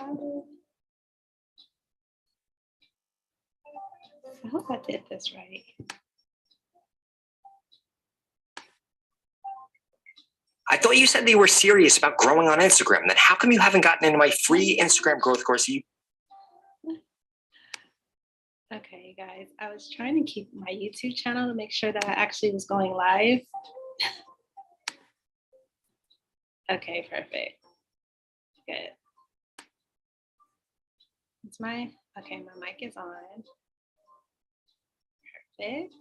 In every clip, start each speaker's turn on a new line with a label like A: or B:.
A: started. I hope I did this right.
B: I thought you said that you were serious about growing on Instagram. Then how come you haven't gotten into my free Instagram growth course?
A: Okay, guys, I was trying to keep my YouTube channel to make sure that I actually was going live. Okay, perfect. Good. It's okay, my mic is on. Perfect.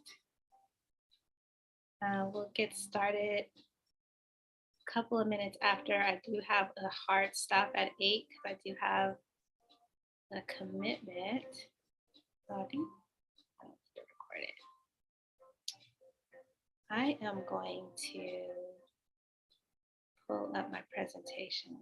A: We'll get started a couple of minutes after. I do have a hard stop at 8 because I do have a commitment. So I think I'll record it. I am going to pull up my presentation.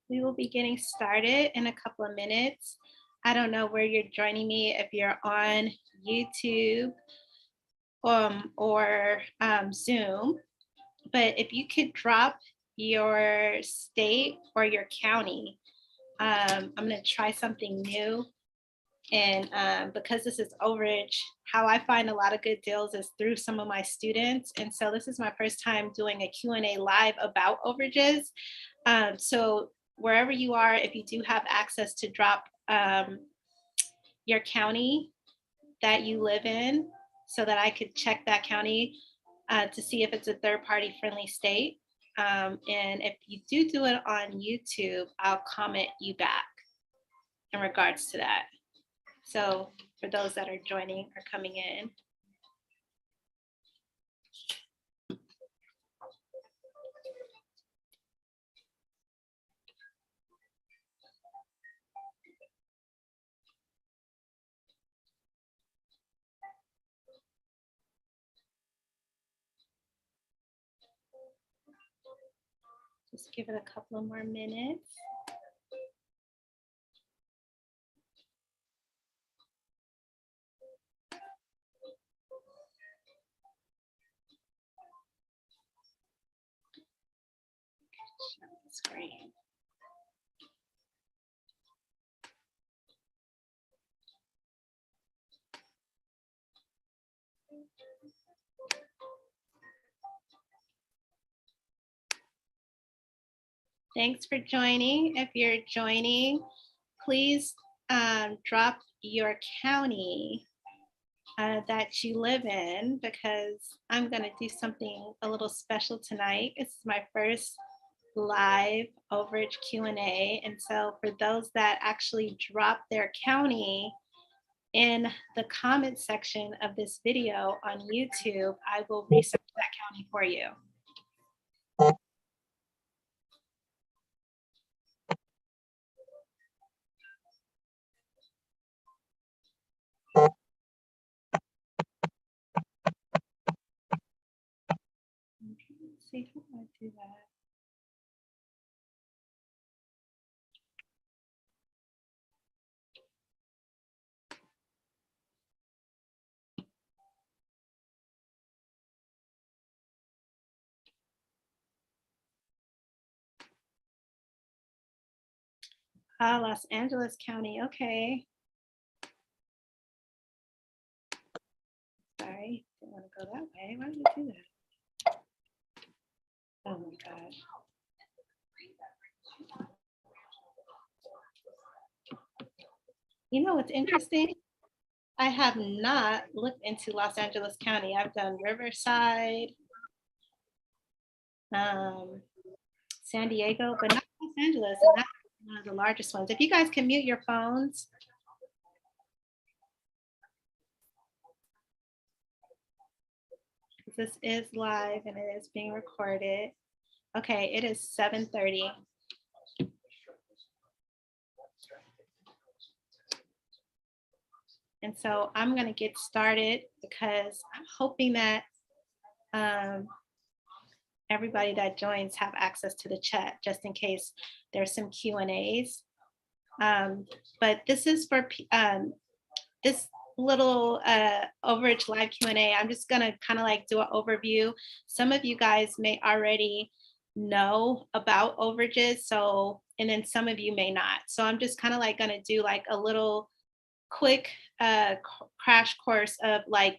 A: We will be getting started in a couple of minutes. I don't know where you're joining me, if you're on YouTube or Zoom, but if you could drop your state or your county, I'm gonna try something new. And because this is overage, how I find a lot of good deals is through some of my students. And so this is my first time doing a Q&A live about overages. So wherever you are, if you do have access to drop your county that you live in so that I could check that county to see if it's a third-party friendly state. And if you do it on YouTube, I'll comment you back in regards to that. So for those that are joining or coming in. Just give it a couple of more minutes. Screen. Thanks for joining. If you're joining, please drop your county that you live in, because I'm going to do something a little special tonight. It's my first live overage Q&A. And so for those that actually drop their county in the comment section of this video on YouTube, I will research that county for you. Let's see, how do I do that? Los Angeles County, okay. Sorry, didn't want to go that way. Why did you do that? Oh my gosh. You know what's interesting? I have not looked into Los Angeles County. I've done Riverside, San Diego, but not Los Angeles, and that's one of the largest ones. If you guys can mute your phones. This is live and it is being recorded. Okay, it is 7:30. And so I'm going to get started because I'm hoping that everybody that joins have access to the chat just in case there's some Q&As. But this is for this little overage live Q&A. I'm just gonna kind of like do an overview. Some of you guys may already know about overages, so, and then some of you may not. So I'm just kind of like gonna do like a little quick crash course of like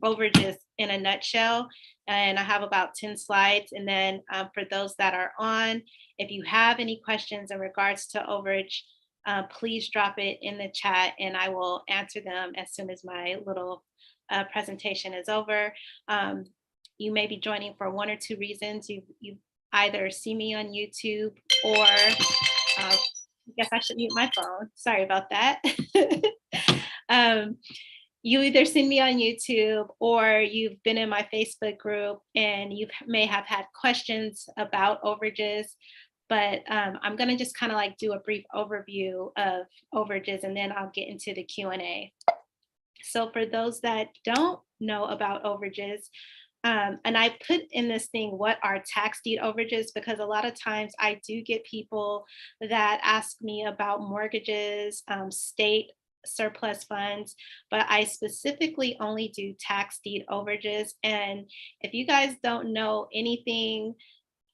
A: overages in a nutshell. And I have about 10 slides. And then for those that are on, if you have any questions in regards to overage, please drop it in the chat and I will answer them as soon as my little presentation is over. You may be joining for one or two reasons. You either see me on YouTube or I guess I should mute my phone. Sorry about that. You either see me on YouTube or you've been in my Facebook group and you may have had questions about overages. But I'm going to just kind of like do a brief overview of overages and then I'll get into the Q&A. So for those that don't know about overages, and I put in this thing, what are tax deed overages? Because a lot of times I do get people that ask me about mortgages, state surplus funds, but I specifically only do tax deed overages. And if you guys don't know anything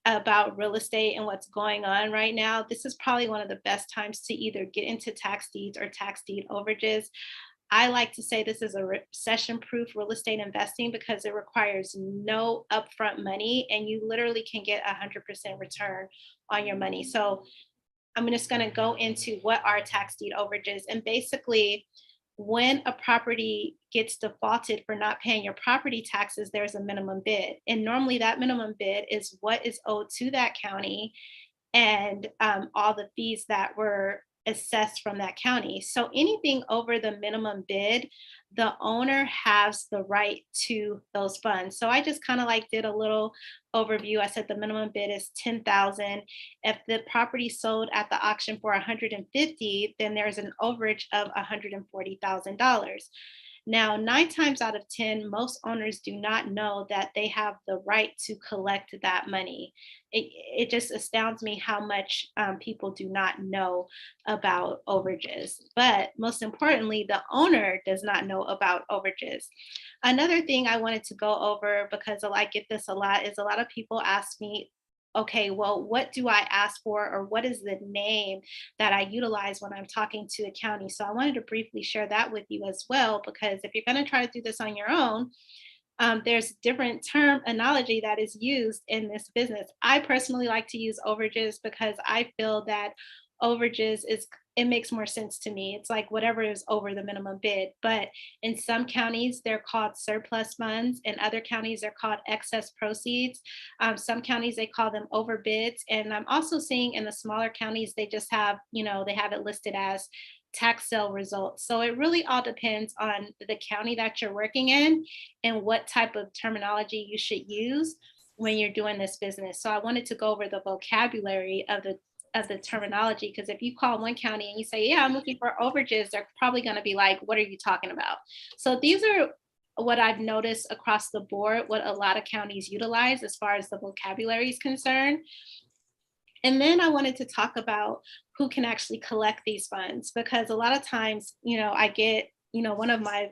A: about real estate and what's going on right now, this is probably one of the best times to either get into tax deeds or tax deed overages. I like to say this is a recession-proof real estate investing because it requires no upfront money and you literally can get 100% return on your money. So I'm just going to go into what are tax deed overages. And basically, when a property gets defaulted for not paying your property taxes, there's a minimum bid. And normally that minimum bid is what is owed to that county and all the fees that were assessed from that county. So anything over the minimum bid, the owner has the right to those funds. So I just kind of like did a little overview. I said the minimum bid is 10,000. If the property sold at the auction for 150, then there's an overage of $140,000. Now, 9 times out of 10, most owners do not know that they have the right to collect that money. It just astounds me how much people do not know about overages. But most importantly, the owner does not know about overages. Another thing I wanted to go over, because I get this a lot, is a lot of people ask me, okay, well, what do I ask for, or what is the name that I utilize when I'm talking to the county? So I wanted to briefly share that with you as well, because if you're going to try to do this on your own, there's different terminology that is used in this business. I personally like to use overages because I feel that overages it makes more sense to me. It's like whatever is over the minimum bid. But in some counties, they're called surplus funds. In other counties, they're called excess proceeds. Some counties, they call them overbids. And I'm also seeing in the smaller counties, they just have, they have it listed as tax sale results. So it really all depends on the county that you're working in and what type of terminology you should use when you're doing this business. So I wanted to go over the vocabulary of the terminology, because if you call one county and you say, yeah, I'm looking for overages, they're probably going to be like, what are you talking about? So these are what I've noticed across the board, what a lot of counties utilize as far as the vocabulary is concerned. And then I wanted to talk about who can actually collect these funds, because a lot of times, I get, one of my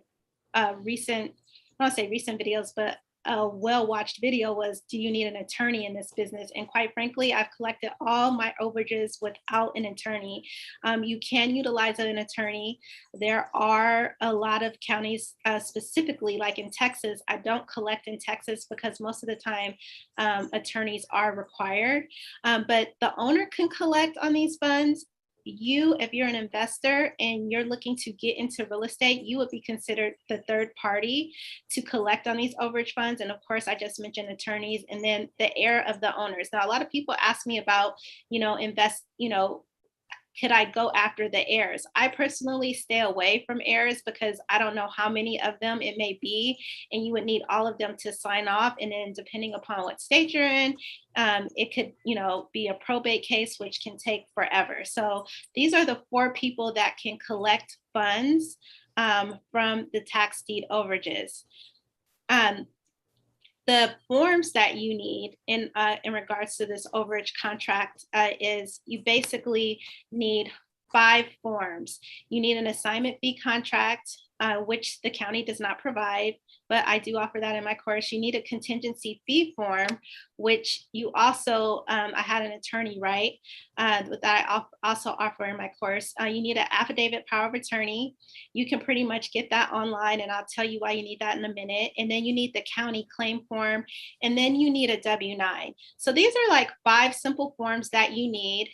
A: recent, I don't say recent videos, but a well-watched video was, do you need an attorney in this business? And quite frankly, I've collected all my overages without an attorney. You can utilize an attorney. There are a lot of counties, specifically like in Texas. I don't collect in Texas because most of the time attorneys are required, but the owner can collect on these funds. If you're an investor and you're looking to get into real estate, you would be considered the third party to collect on these overage funds. And of course, I just mentioned attorneys, and then the heir of the owners. Now, a lot of people ask me about, could I go after the heirs? I personally stay away from heirs because I don't know how many of them it may be, and you would need all of them to sign off. And then depending upon what state you're in, it could, be a probate case, which can take forever. So these are the 4 people that can collect funds from the tax deed overages. the forms that you need in regards to this overage contract is you basically need 5 forms. You need an assignment fee contract, which the county does not provide, but I do offer that in my course. You need a contingency fee form, which you also, I had an attorney write, that I also offer in my course. You need an affidavit power of attorney. You can pretty much get that online, and I'll tell you why you need that in a minute. And then you need the county claim form, and then you need a W-9. So these are like 5 simple forms that you need.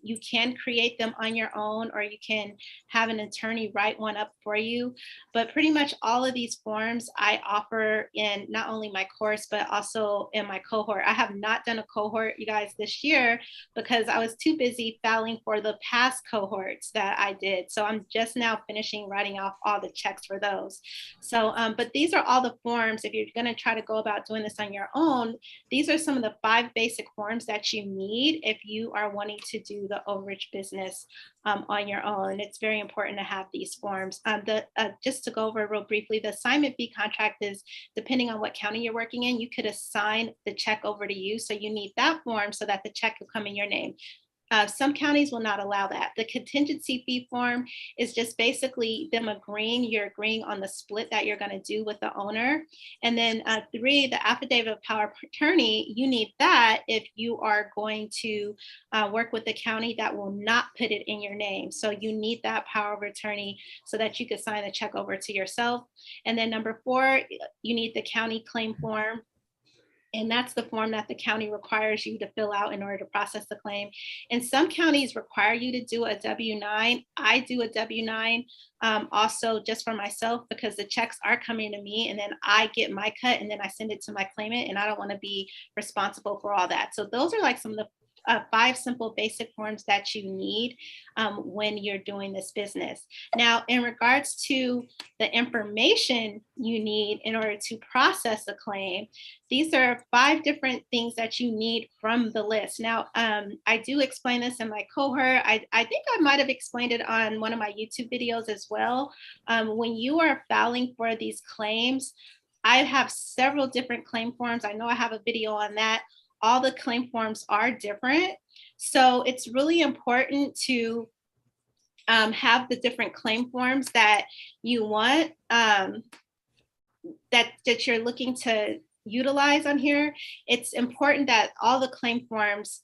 A: You can create them on your own, or you can have an attorney write one up for you. But pretty much all of these forms I offer in not only my course, but also in my cohort. I have not done a cohort, you guys, this year because I was too busy filing for the past cohorts that I did. So I'm just now finishing writing off all the checks for those. So, but these are all the forms. If you're going to try to go about doing this on your own, these are some of the 5 basic forms that you need if you are wanting to do the overage business on your own. And it's very important to have these forms. Just to go over real briefly, the assignment fee contract is depending on what county you're working in, you could assign the check over to you. So you need that form so that the check will come in your name. Some counties will not allow that. The contingency fee form is just basically them you're agreeing on the split that you're going to do with the owner. And then 3, the affidavit of power of attorney, you need that if you are going to work with the county that will not put it in your name. So you need that power of attorney so that you can sign the check over to yourself. And then number 4, you need the county claim form. And that's the form that the county requires you to fill out in order to process the claim. And some counties require you to do a W-9. I do a W-9 also just for myself because the checks are coming to me and then I get my cut and then I send it to my claimant and I don't want to be responsible for all that. So those are like some of the 5 simple basic forms that you need when you're doing this business. Now, in regards to the information you need in order to process a claim, these are 5 different things that you need from the list. Now, I do explain this in my cohort. I think I might have explained it on one of my YouTube videos as well. When you are filing for these claims, I have several different claim forms. I know I have a video on that. All the claim forms are different. So it's really important to have the different claim forms that you want, that you're looking to utilize on here. It's important that all the claim forms,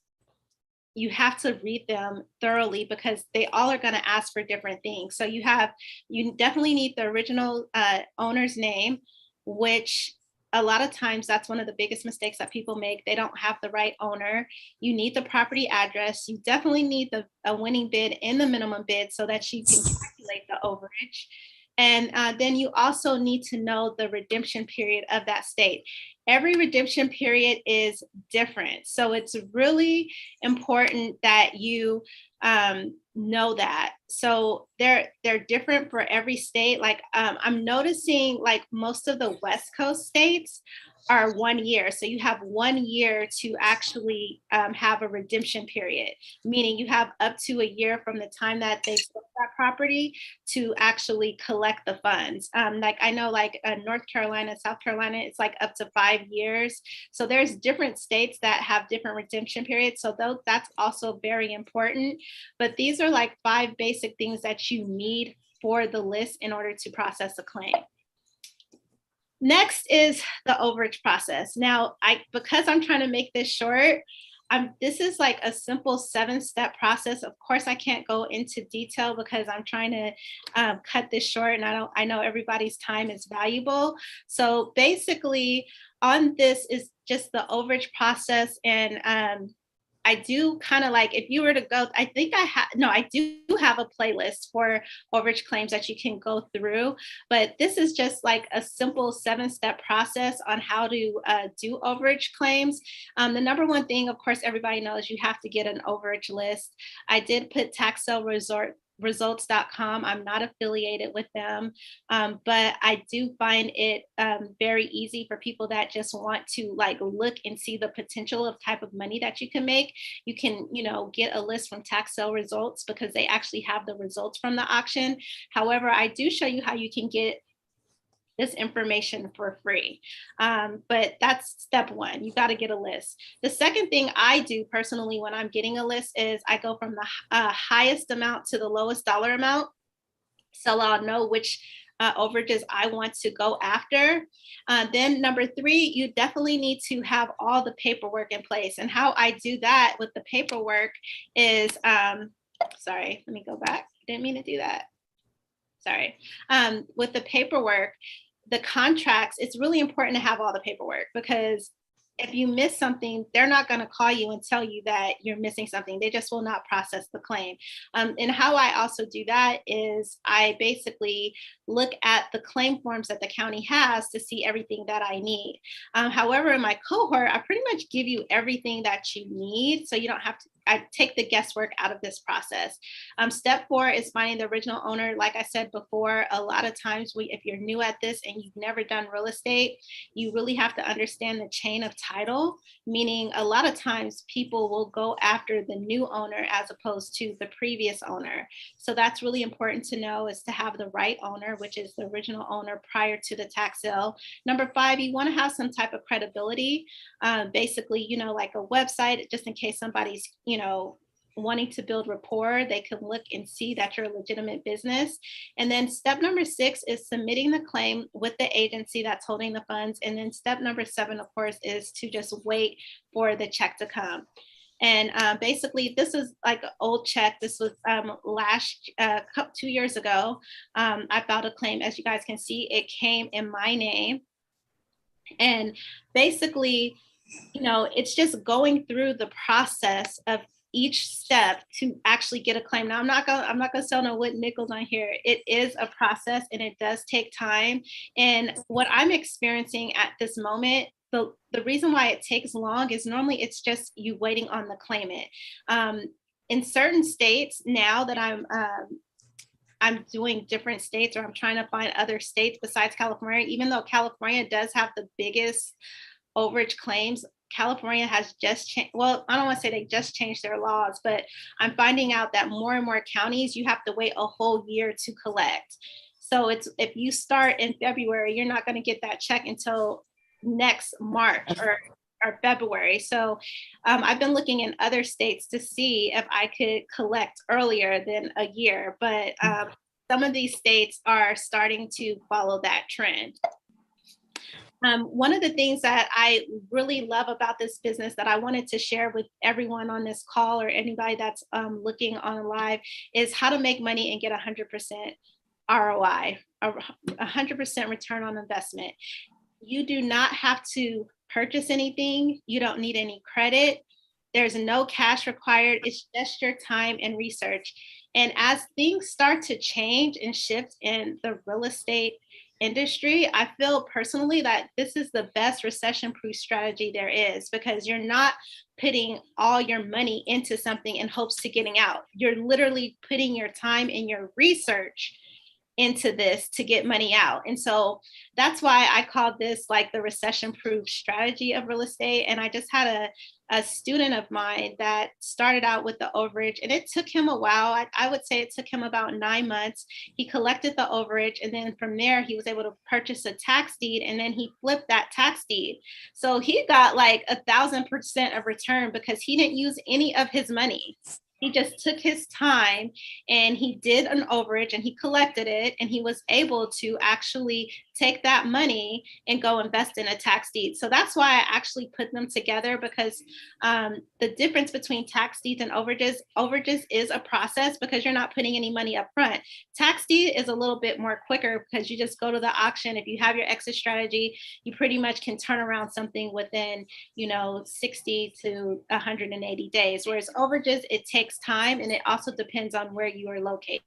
A: you have to read them thoroughly because they all are going to ask for different things. So you definitely need the original owner's name, which a lot of times that's one of the biggest mistakes that people make. They don't have the right owner. You need the property address. You definitely need a winning bid and the minimum bid so that you can calculate the overage. And then you also need to know the redemption period of that state. Every redemption period is different. So it's really important that you know that. So they're different for every state. Like I'm noticing like most of the West Coast states are 1 year. So you have 1 year to actually have a redemption period, meaning you have up to a year from the time that they sold that property to actually collect the funds. Like I know like North Carolina, South Carolina, it's like up to 5 years. So there's different states that have different redemption periods. So that's also very important. But these are like 5 basic things that you need for the list in order to process a claim. Next is the overage process. Now, because I'm trying to make this short, this is like a simple 7-step process. Of course, I can't go into detail because I'm trying to cut this short, and I know everybody's time is valuable. So basically, on this is just the overage process, and I do kind of like, if you were to go, I do have a playlist for overage claims that you can go through, but this is just like a simple 7-step process on how to do overage claims. The number one thing, of course, everybody knows you have to get an overage list. I did put tax sale results.com. I'm not affiliated with them, but I do find it very easy for people that just want to like look and see the potential of type of money that you can make. You can, get a list from tax sale results because they actually have the results from the auction. However, I do show you how you can get this information for free. But that's step one. You got to get a list. The second thing I do personally when I'm getting a list is I go from the highest amount to the lowest dollar amount. So I'll know which overages I want to go after. Then number three, you definitely need to have all the paperwork in place. And how I do that with the paperwork is, sorry, let me go back. Didn't mean to do that. Sorry. With the paperwork, the contracts, it's really important to have all the paperwork, because if you miss something, they're not going to call you and tell you that you're missing something. They just will not process the claim. And how I also do that is I basically look at the claim forms that the county has to see everything that I need. However, in my cohort, I pretty much give you everything that you need. So you don't have to, I take the guesswork out of this process. Step 4 is finding the original owner. Like I said before, a lot of times if you're new at this and you've never done real estate, you really have to understand the chain of title, meaning a lot of times people will go after the new owner as opposed to the previous owner. So that's really important to know, is to have the right owner, which is the original owner prior to the tax sale. Number 5, you want to have some type of credibility. Basically, like a website, just in case somebody's, wanting to build rapport, they can look and see that you're a legitimate business. And then step number 6 is submitting the claim with the agency that's holding the funds. And then step number 7, of course, is to just wait for the check to come. And basically, this is like an old check. This was last 2 years ago. I filed a claim. As you guys can see, it came in my name. And basically, it's just going through the process of each step to actually get a claim. Now, I'm not gonna sell no wood nickels on here. It is a process and it does take time. And what I'm experiencing at this moment, the reason why it takes long is normally it's just you waiting on the claimant. In certain states now that I'm doing different states, or I'm trying to find other states besides California, even though California does have the biggest overage claims, California has just changed. Well, I don't want to say they just changed their laws, but I'm finding out that more and more counties, you have to wait a whole year to collect. So if you start in February, you're not going to get that check until next March or February. So I've been looking in other states to see if I could collect earlier than a year, but some of these states are starting to follow that trend. One of the things that I really love about this business that I wanted to share with everyone on this call, or anybody that's looking on live, is how to make money and get 100% ROI, 100% return on investment. You do not have to purchase anything. You don't need any credit. There's no cash required. It's just your time and research. And as things start to change and shift in the real estate industry, I feel personally that this is the best recession-proof strategy there is, because you're not putting all your money into something in hopes to getting out. You're literally putting your time and your research into this to get money out. And so that's why I call this like the recession-proof strategy of real estate. And I just had a student of mine that started out with the overage, and it took him a while. I would say it took him about 9 months. He collected the overage, and then from there he was able to purchase a tax deed, and then he flipped that tax deed. So he got like 1,000% of return because he didn't use any of his money. He just took his time and he did an overage and he collected it, and he was able to actually take that money and go invest in a tax deed. So that's why I actually put them together, because the difference between tax deeds and overages is a process, because you're not putting any money up front. Tax deed is a little bit more quicker because you just go to the auction. If you have your exit strategy, you pretty much can turn around something within 60 to 180 days. Whereas overages, it takes time, and it also depends on where you are located.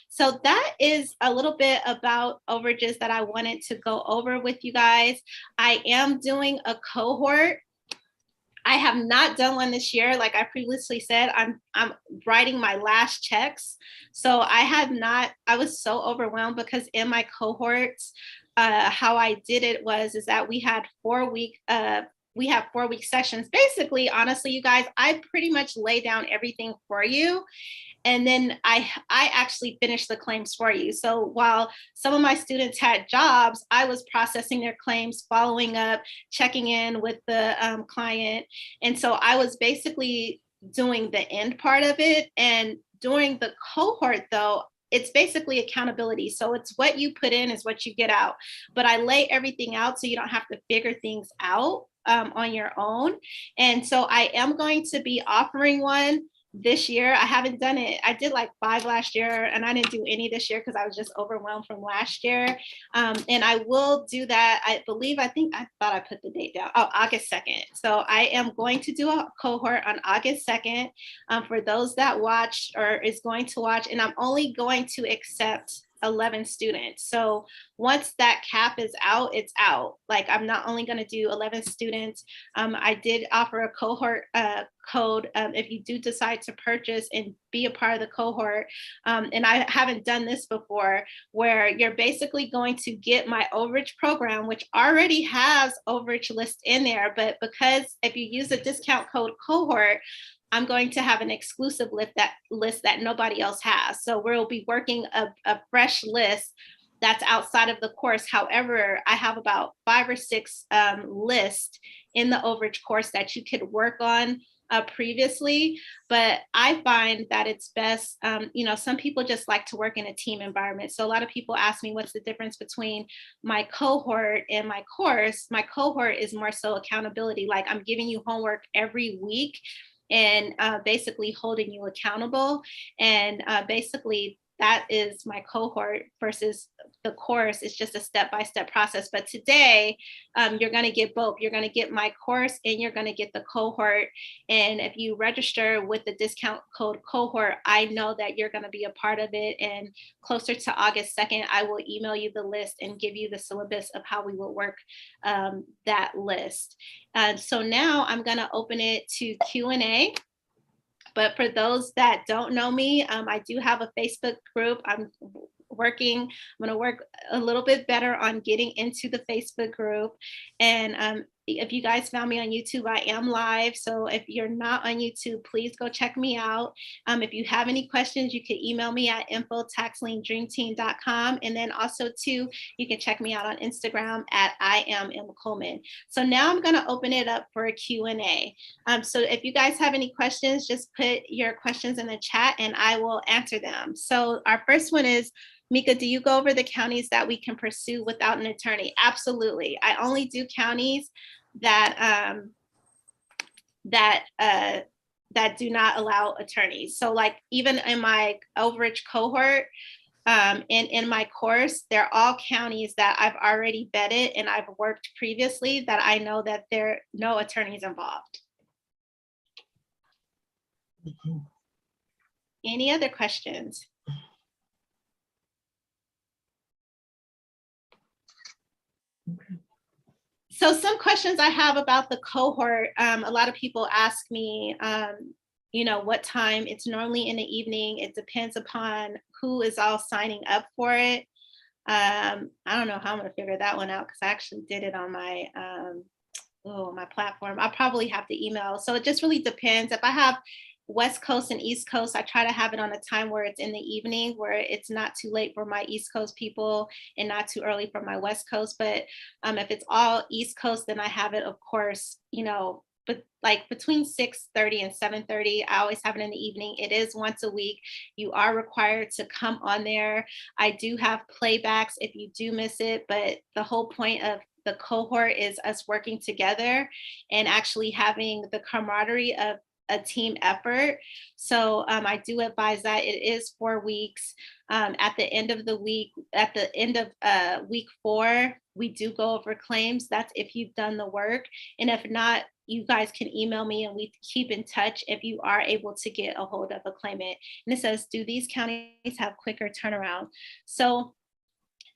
A: So that is a little bit about overages that I wanted to go over with you guys. I am doing a cohort. I have not done one this year. Like I previously said, I'm writing my last checks. So I was so overwhelmed because in my cohorts, how I did it is that we had 4-week we have 4-week sessions. Basically, honestly, you guys, I pretty much lay down everything for you. And then I actually finished the claims for you. So while some of my students had jobs, I was processing their claims, following up, checking in with the client. And so I was basically doing the end part of it. And during the cohort, though, it's basically accountability. So it's what you put in is what you get out. But I lay everything out so you don't have to figure things out on your own. And so I am going to be offering one this year. I haven't done it. I did like 5 last year, and I didn't do any this year because I was just overwhelmed from last year. And I will do that. I thought I put the date down. Oh, August 2nd. So I am going to do a cohort on August 2nd for those that watch or is going to watch. And I'm only going to accept 11 students. So once that cap is out, it's out. Like, I'm not only going to do 11 students. I did offer a cohort code if you do decide to purchase and be a part of the cohort. And I haven't done this before, where you're basically going to get my overage program, which already has overage list in there. But because if you use a discount code cohort, I'm going to have an exclusive list that nobody else has. So we'll be working a fresh list that's outside of the course. However, I have about 5 or 6 lists in the overage course that you could work on previously. But I find that it's best, some people just like to work in a team environment. So a lot of people ask me, what's the difference between my cohort and my course? My cohort is more so accountability. Like, I'm giving you homework every week and basically holding you accountable. And basically that is my cohort versus the course. It's just a step-by-step process. But today, you're going to get both. You're going to get my course and you're going to get the cohort. And if you register with the discount code cohort, I know that you're going to be a part of it. And closer to August 2nd, I will email you the list and give you the syllabus of how we will work that list. So now I'm going to open it to Q&A. But for those that don't know me, I do have a Facebook group. I'm going to work a little bit better on getting into the Facebook group. And if you guys found me on YouTube, I am live. So if you're not on YouTube, please go check me out. If you have any questions, you can email me at info@taxlingdreamteam.com. And then also too, you can check me out on Instagram at @IamMColeman. So now I'm going to open it up for a Q&A. So if you guys have any questions, just put your questions in the chat and I will answer them. So our first one is, Mika, do you go over the counties that we can pursue without an attorney? Absolutely. I only do counties that do not allow attorneys. So like even in my overage cohort and in my course, they're all counties that I've already vetted and I've worked previously that I know that there are no attorneys involved. Mm-hmm. Any other questions? Okay. So some questions I have about the cohort, a lot of people ask me, what time. It's normally in the evening. It depends upon who is all signing up for it. I don't know how I'm going to figure that one out because I actually did it on my my platform. I'll probably have to email. So it just really depends. If I have West Coast and East Coast, I try to have it on a time where it's in the evening, where it's not too late for my East Coast people and not too early for my West Coast. But if it's all East Coast, then I have it, of course, but like between 6:30 and 7:30, I always have it in the evening. It is once a week. You are required to come on there. I do have playbacks if you do miss it, but the whole point of the cohort is us working together and actually having the camaraderie of a team effort. So I do advise that it is 4 weeks. At the end of week 4, we do go over claims. That's if you've done the work. And if not, you guys can email me and we keep in touch if you are able to get a hold of a claimant. And it says, do these counties have quicker turnaround? So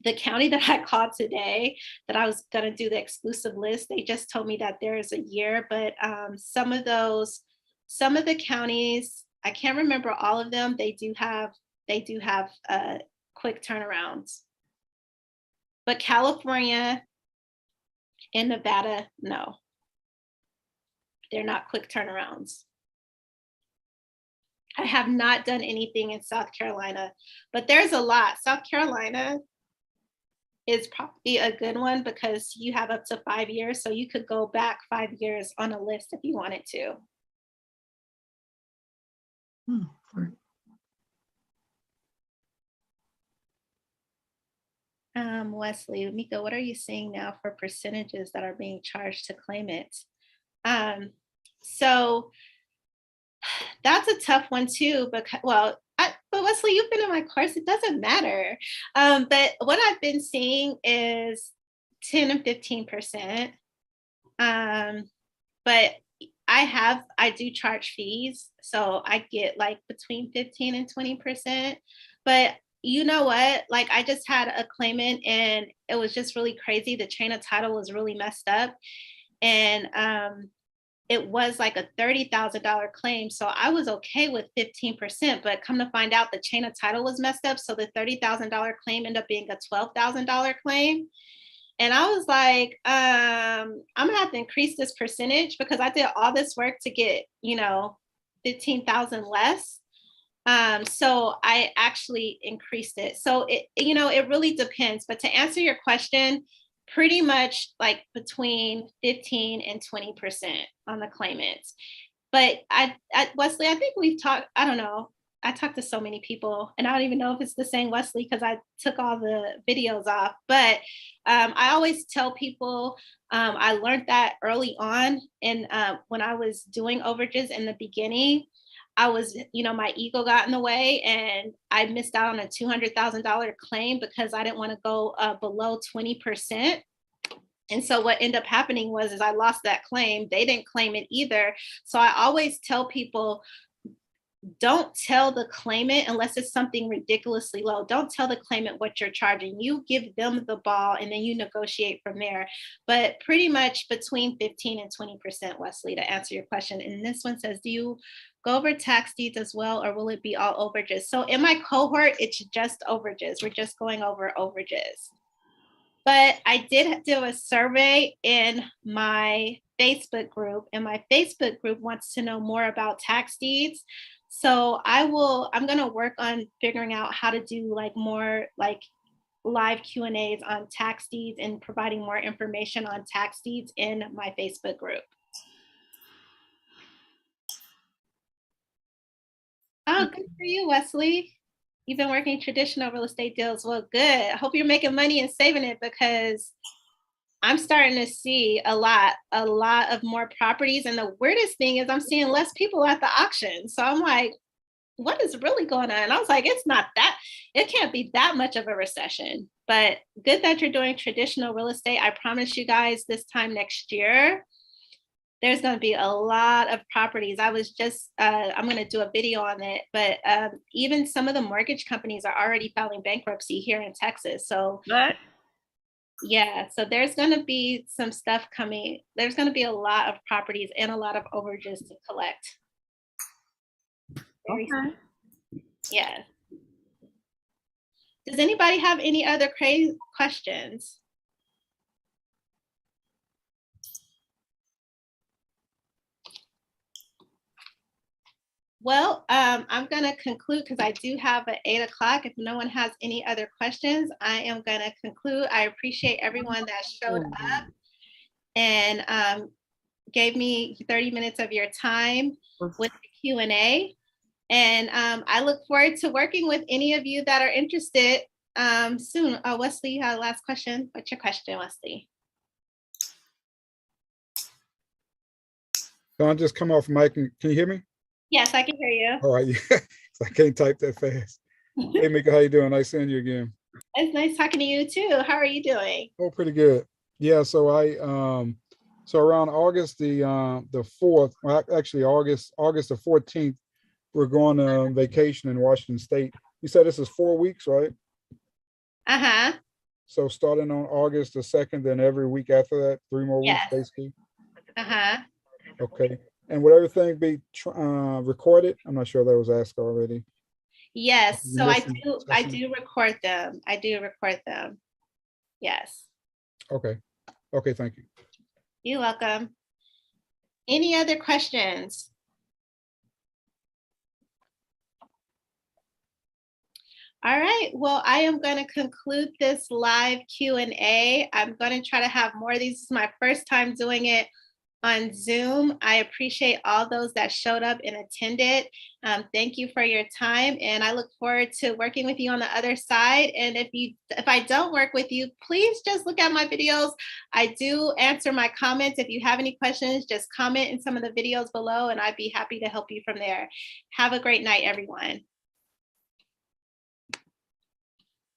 A: the county that I called today that I was going to do the exclusive list, they just told me that there is a year, but some of the counties, I can't remember all of them, they do have quick turnarounds. But California and Nevada, no. They're not quick turnarounds. I have not done anything in South Carolina, but there's a lot. South Carolina is probably a good one because you have up to 5 years. So you could go back 5 years on a list if you wanted to. Wesley, Mika, what are you seeing now for percentages that are being charged to claim it? So that's a tough one too, because, well, but Wesley, you've been in my course, it doesn't matter. But what I've been seeing is 10 and 15%. But I do charge fees. So I get like between 15 and 20%. But you know what? Like I just had a claimant and it was just really crazy. The chain of title was really messed up. And it was like a $30,000 claim. So I was okay with 15%, but come to find out the chain of title was messed up. So the $30,000 claim ended up being a $12,000 claim. And I was like, I'm gonna have to increase this percentage because I did all this work to get, 15,000 less. So I actually increased it. So it really depends. But to answer your question, pretty much like between 15 and 20% on the claimants. But Wesley, I think we've talked, I don't know. I talked to so many people and I don't even know if it's the same Wesley because I took all the videos off, but I always tell people I learned that early on. And when I was doing overages in the beginning, I was, my ego got in the way and I missed out on a $200,000 claim because I didn't want to go below 20%. And so what ended up happening is I lost that claim. They didn't claim it either. So I always tell people, don't tell the claimant unless it's something ridiculously low. Don't tell the claimant what you're charging. You give them the ball and then you negotiate from there. But pretty much between 15 and 20%, Wesley, to answer your question. And this one says, do you go over tax deeds as well, or will it be all overages? So in my cohort, it's just overages. We're just going over overages. But I did do a survey in my Facebook group, and my Facebook group wants to know more about tax deeds. So I'm going to work on figuring out how to do like more like live Q&As on tax deeds and providing more information on tax deeds in my Facebook group. Oh, good for you, Wesley. You've been working traditional real estate deals. Well, good. I hope you're making money and saving it because I'm starting to see a lot of more properties. And the weirdest thing is I'm seeing less people at the auction. So I'm like, what is really going on? And I was like, it can't be that much of a recession, but good that you're doing traditional real estate. I promise you guys this time next year, there's going to be a lot of properties. I was just, I'm going to do a video on it, but even some of the mortgage companies are already filing bankruptcy here in Texas. So
C: What?
A: yeah, so there's going to be some stuff coming. There's going to be a lot of properties and a lot of overages to collect.
C: Okay.
A: Yeah. Does anybody have any other crazy questions? Well, I'm going to conclude because I do have at 8 o'clock. If no one has any other questions, I am going to conclude. I appreciate everyone that showed up and gave me 30 minutes of your time with the Q&A. And I look forward to working with any of you that are interested soon. Wesley, you had a last question. What's your question, Wesley?
D: Can I just come off mic and can you hear me?
A: Yes, I can hear you.
D: All right. I can't type that fast. Hey, Mika, how you doing? Nice seeing you again.
A: It's nice talking to you too. How are you doing?
D: Oh, pretty good. Yeah. So so around August the 4th, well, actually August the 14th, we're going on vacation in Washington State. You said this is 4 weeks, right?
A: Uh-huh.
D: So starting on August the 2nd, then every week after that, 3 more weeks,
A: Yes.
D: basically.
A: Uh-huh.
D: Okay. And would everything be recorded? I'm not sure that was asked already.
A: Yes. So I do record them. Yes.
D: Okay. Okay. Thank you.
A: You're welcome. Any other questions? All right, well, I am going to conclude this live Q&A. I'm going to try to have more of these. This is my first time doing it on Zoom. I appreciate all those that showed up and attended. Thank you for your time, and I look forward to working with you on the other side. And if I don't work with you, please just look at my videos. I do answer my comments. If you have any questions, just comment in some of the videos below, and I'd be happy to help you from there. Have a great night, everyone.